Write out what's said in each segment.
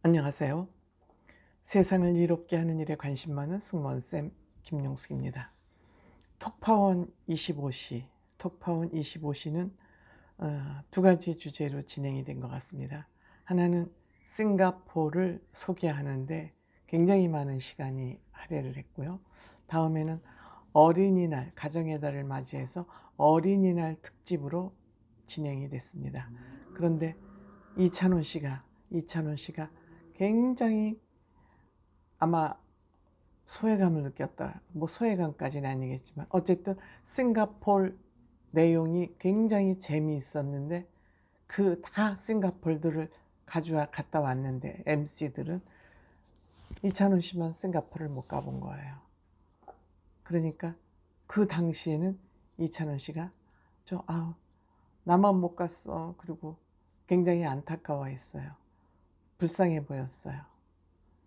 안녕하세요. 세상을 이롭게 하는 일에 관심 많은 승무원쌤 김용숙입니다. 톡파원 25시, 톡파원 25시는 두 가지 주제로 진행이 된 것 같습니다. 하나는 싱가포르를 소개하는데 굉장히 많은 시간이 할애를 했고요. 다음에는 어린이날, 가정의 달을 맞이해서 어린이날 특집으로 진행이 됐습니다. 그런데 이찬원 씨가 굉장히 아마 소외감을 느꼈다. 뭐 소외감까지는 아니겠지만 어쨌든 싱가포르 내용이 굉장히 재미있었는데 그 다 싱가포르들을 갔다 왔는데 MC들은 이찬원 씨만 싱가포르를 못 가본 거예요. 그러니까 그 당시에는 이찬원 씨가 나만 못 갔어. 그리고 굉장히 안타까워했어요. 불쌍해 보였어요.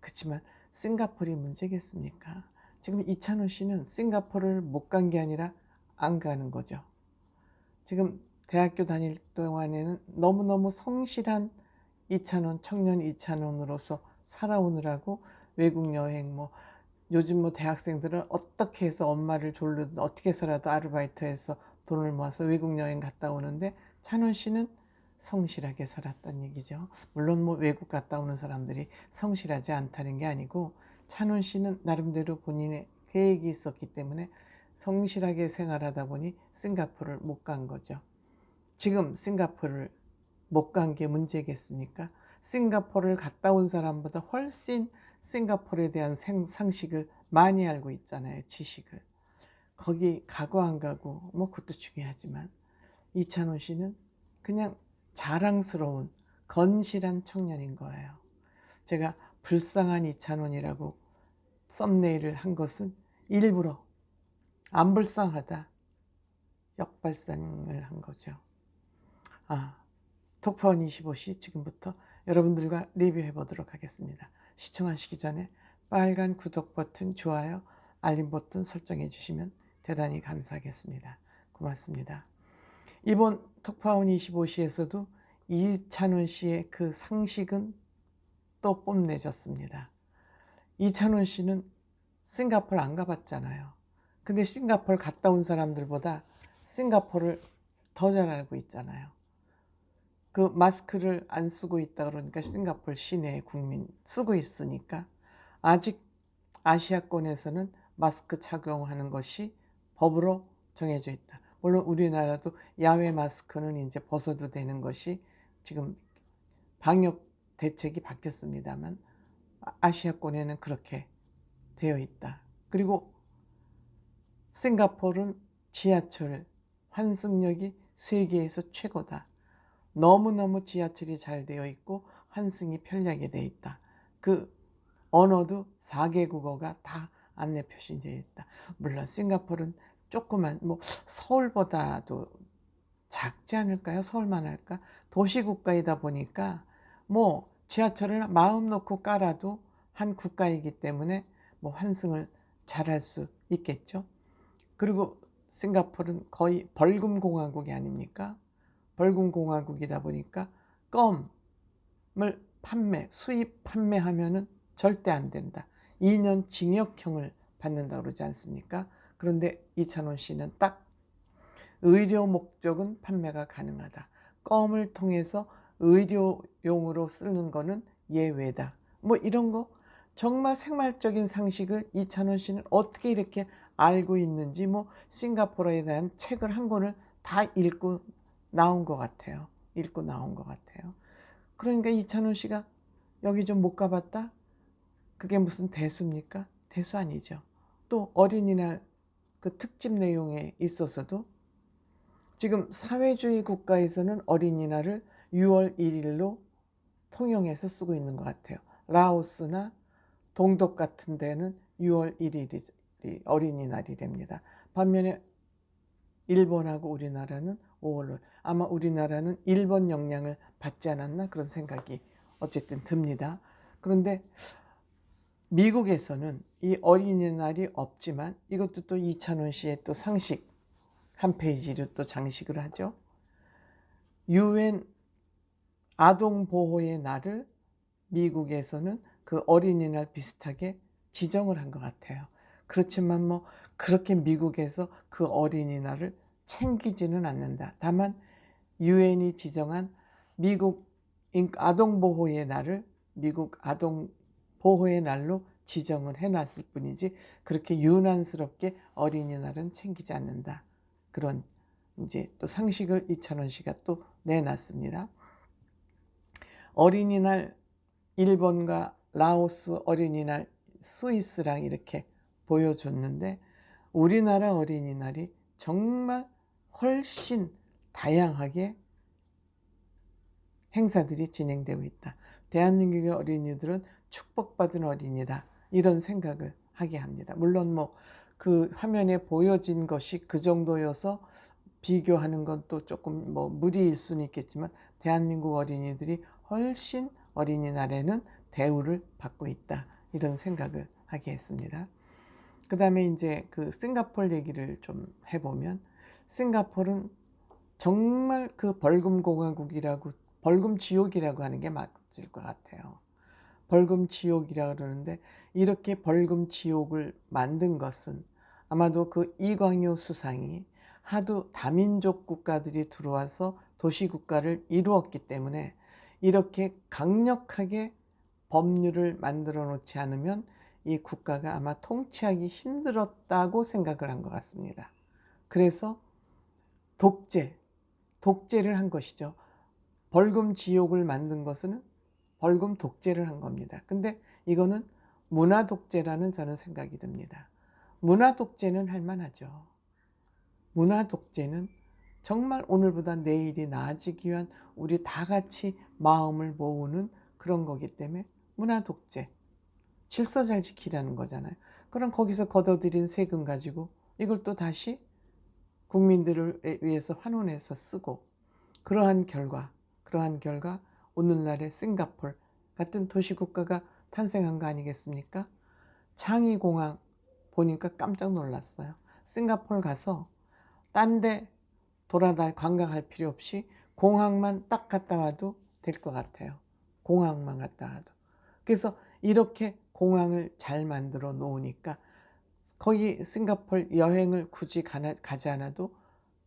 그렇지만 싱가포르이 문제겠습니까? 지금 이찬원 씨는 싱가포르를 못 간 게 아니라 안 가는 거죠. 지금 대학교 다닐 동안에는 너무너무 성실한 이찬원, 청년 이찬원으로서 살아오느라고 외국 여행 요즘 대학생들은 어떻게 해서 엄마를 졸르든 어떻게 해서라도 아르바이트해서 돈을 모아서 외국 여행 갔다 오는데 찬원 씨는 성실하게 살았단 얘기죠. 물론 외국 갔다 오는 사람들이 성실하지 않다는 게 아니고 찬원 씨는 나름대로 본인의 계획이 있었기 때문에 성실하게 생활하다 보니 싱가포르를 못 간 거죠. 지금 싱가포르를 못 간 게 문제겠습니까? 싱가포르를 갔다 온 사람보다 훨씬 싱가포르에 대한 상식을 많이 알고 있잖아요. 지식을. 거기 가고 안 가고 그것도 중요하지만 이찬원 씨는 그냥 자랑스러운 건실한 청년인 거예요. 제가 불쌍한 이찬원이라고 썸네일을 한 것은 일부러 안 불쌍하다 역발상을 한 거죠. 톡파원 25시 지금부터 여러분들과 리뷰해 보도록 하겠습니다. 시청하시기 전에 빨간 구독 버튼, 좋아요, 알림 버튼 설정해 주시면 대단히 감사하겠습니다. 고맙습니다. 이번 톡파원 25시에서도 이찬원 씨의 그 상식은 또 뽐내졌습니다. 이찬원 씨는 싱가포르 안 가봤잖아요. 근데 싱가포르 갔다 온 사람들보다 싱가포르를 더 잘 알고 있잖아요. 그 마스크를 안 쓰고 있다 그러니까 싱가포르 시내 국민 쓰고 있으니까 아직 아시아권에서는 마스크 착용하는 것이 법으로 정해져 있다. 물론 우리나라도 야외 마스크는 이제 벗어도 되는 것이 지금 방역 대책이 바뀌었습니다만 아시아권에는 그렇게 되어 있다. 그리고 싱가포르는 지하철 환승역이 세계에서 최고다. 너무너무 지하철이 잘 되어 있고 환승이 편리하게 되어 있다. 그 언어도 4개국어가 다 안내 표시되어 있다. 물론 싱가포르는 조그만 서울보다도 작지 않을까요? 서울만 할까? 도시국가이다 보니까 지하철을 마음 놓고 깔아도 한 국가이기 때문에 환승을 잘할 수 있겠죠. 그리고 싱가포르는 거의 벌금공화국이 아닙니까? 벌금공화국이다 보니까 껌을 수입 판매하면은 절대 안 된다. 2년 징역형을 받는다고 그러지 않습니까? 그런데 이찬원 씨는 딱 의료 목적은 판매가 가능하다. 껌을 통해서 의료용으로 쓰는 거는 예외다. 이런 거 정말 생활적인 상식을 이찬원 씨는 어떻게 이렇게 알고 있는지 싱가포르에 대한 책을 한 권을 다 읽고 나온 것 같아요. 그러니까 이찬원 씨가 여기 좀 못 가봤다? 그게 무슨 대수입니까? 대수 아니죠. 또 어린이날 그 특집 내용에 있어서도 지금 사회주의 국가에서는 어린이날을 6월 1일로 통용해서 쓰고 있는 것 같아요. 라오스나 동독 같은 데는 6월 1일이 어린이날이랍니다. 반면에 일본하고 우리나라는 5월로 아마 우리나라는 일본 영향을 받지 않았나 그런 생각이 어쨌든 듭니다. 그런데 미국에서는 이 어린이날이 없지만 이것도 또 이찬원 씨의 또 상식 한 페이지를 또 장식을 하죠. 유엔 아동보호의 날을 미국에서는 그 어린이날 비슷하게 지정을 한 것 같아요. 그렇지만 뭐 그렇게 미국에서 그 어린이날을 챙기지는 않는다. 다만 유엔이 지정한 미국 아동보호의 날을 미국 아동보호의 날로 지정을 해놨을 뿐이지 그렇게 유난스럽게 어린이날은 챙기지 않는다. 그런 이제 또 상식을 이찬원 씨가 또 내놨습니다. 어린이날 일본과 라오스 어린이날 스위스랑 이렇게 보여줬는데 우리나라 어린이날이 정말 훨씬 다양하게 행사들이 진행되고 있다. 대한민국의 어린이들은 축복받은 어린이다. 이런 생각을 하게 합니다. 물론 뭐 그 화면에 보여진 것이 그 정도여서 비교하는 건 또 조금 뭐 무리일 수는 있겠지만 대한민국 어린이들이 훨씬 어린이날에는 대우를 받고 있다. 이런 생각을 하게 했습니다. 그 다음에 이제 그 싱가포르 얘기를 좀 해보면 싱가포르는 정말 그 벌금 공화국이라고 벌금 지옥이라고 하는 게 맞을 것 같아요. 벌금 지옥이라고 그러는데 이렇게 벌금 지옥을 만든 것은 아마도 그 이광효 수상이 하도 다민족 국가들이 들어와서 도시국가를 이루었기 때문에 이렇게 강력하게 법률을 만들어 놓지 않으면 이 국가가 아마 통치하기 힘들었다고 생각을 한 것 같습니다. 그래서 독재를 한 것이죠. 벌금 지옥을 만든 것은 벌금 독재를 한 겁니다. 근데 이거는 문화 독재라는 저는 생각이 듭니다. 문화 독재는 할 만하죠. 문화 독재는 정말 오늘보다 내일이 나아지기 위한 우리 다 같이 마음을 모으는 그런 거기 때문에 문화 독재. 질서 잘 지키라는 거잖아요. 그럼 거기서 걷어들인 세금 가지고 이걸 또 다시 국민들을 위해서 환원해서 쓰고 그러한 결과 오늘날의 싱가포르 같은 도시국가가 탄생한 거 아니겠습니까? 창의공항 보니까 깜짝 놀랐어요. 싱가포르 가서 딴 데 관광할 필요 없이 공항만 딱 갔다 와도 될 것 같아요. 공항만 갔다 와도. 그래서 이렇게 공항을 잘 만들어 놓으니까 거기 싱가포르 여행을 굳이 가지 않아도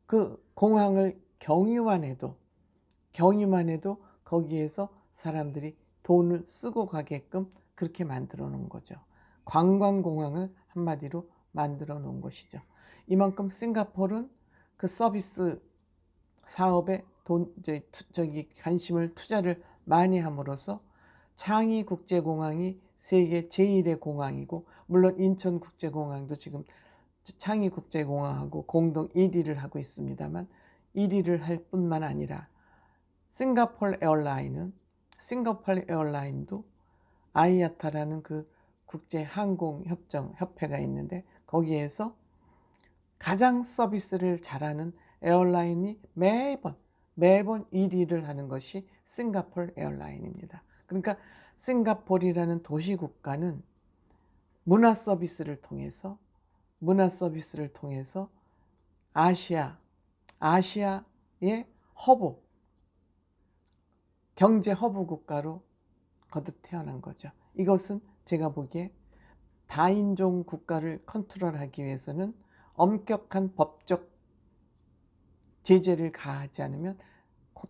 그 공항을 경유만 해도 거기에서 사람들이 돈을 쓰고 가게끔 그렇게 만들어 놓은 거죠. 관광공항을 한마디로 만들어 놓은 것이죠. 이만큼 싱가포르는 그 서비스 사업에 관심을 투자를 많이 함으로써 창의국제공항이 세계 제1의 공항이고 물론 인천국제공항도 지금 창의국제공항하고 공동 1위를 하고 있습니다만 1위를 할 뿐만 아니라 싱가포르 에어라인도 아이아타라는 그 국제항공협회가 있는데 거기에서 가장 서비스를 잘하는 에어라인이 매번 1위를 하는 것이 싱가포르 에어라인입니다. 그러니까 싱가포르라는 도시국가는 문화 서비스를 통해서 아시아의 경제 허브 국가로 거듭 태어난 거죠. 이것은 제가 보기에 다인종 국가를 컨트롤하기 위해서는 엄격한 법적 제재를 가하지 않으면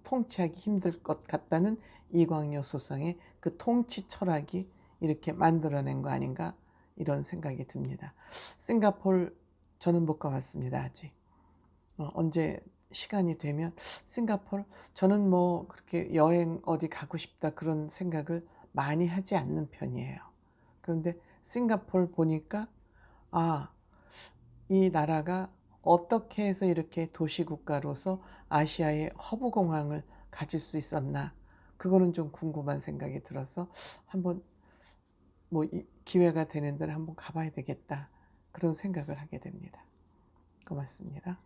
통치하기 힘들 것 같다는 이광효 수상의 그 통치 철학이 이렇게 만들어낸 거 아닌가 이런 생각이 듭니다. 싱가포르 저는 못 가봤습니다. 아직. 언제 시간이 되면 싱가포르 저는 뭐 그렇게 여행 어디 가고 싶다 그런 생각을 많이 하지 않는 편이에요. 그런데 싱가포르 보니까 이 나라가 어떻게 해서 이렇게 도시국가로서 아시아의 허브공항을 가질 수 있었나 그거는 좀 궁금한 생각이 들어서 한번 뭐 기회가 되는 데를 한번 가봐야 되겠다 그런 생각을 하게 됩니다. 고맙습니다.